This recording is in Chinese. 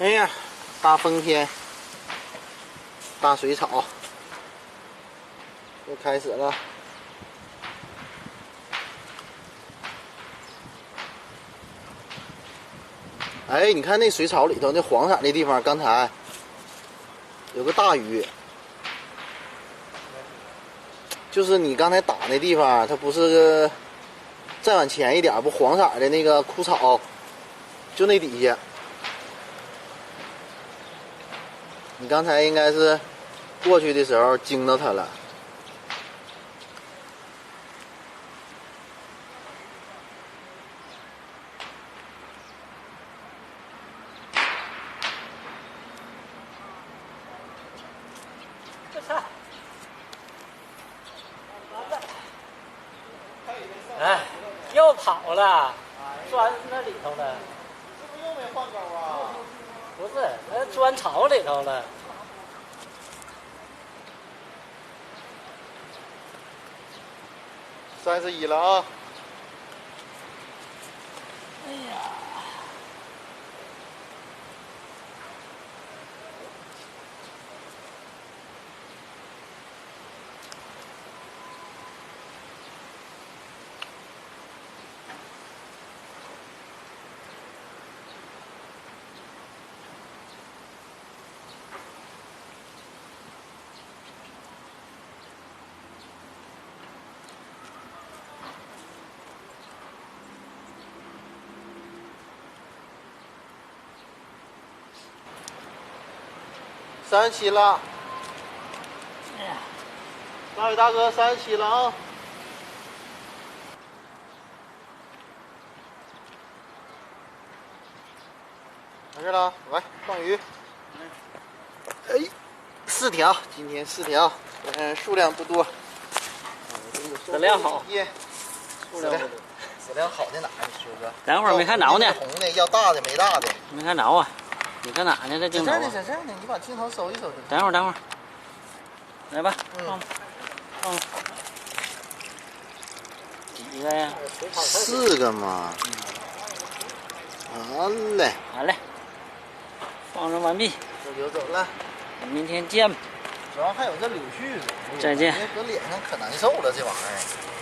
哎呀，大风天，大水草又开始了。哎，你看那水草里头那黄色那地方，刚才有个大鱼，就是你刚才打那地方，它不是个再往前一点，不黄色的那个枯草，就那底下。你刚才应该是过去的时候惊到它了。哎，又跑了，钻那里头了。是不是又没换钩啊？不是，那钻草里头了。31了啊！哎呀，37了，哎呀，大伟大哥37了啊！完事了，来放鱼。哎，4条，今天4条，数量不多。质量好，数量不多。质量好在哪？你说说。等会儿没看着呢。红的要大的没大的。没看着啊？你看哪呢？这镜头、啊？在这儿呢，你把镜头收一收。等会儿，来吧，放。几个呀？4个嘛。好嘞。好嘞，放生完毕。这就走了。明天见。主要还有这柳絮子。再见。搁脸上可难受了，这玩意儿。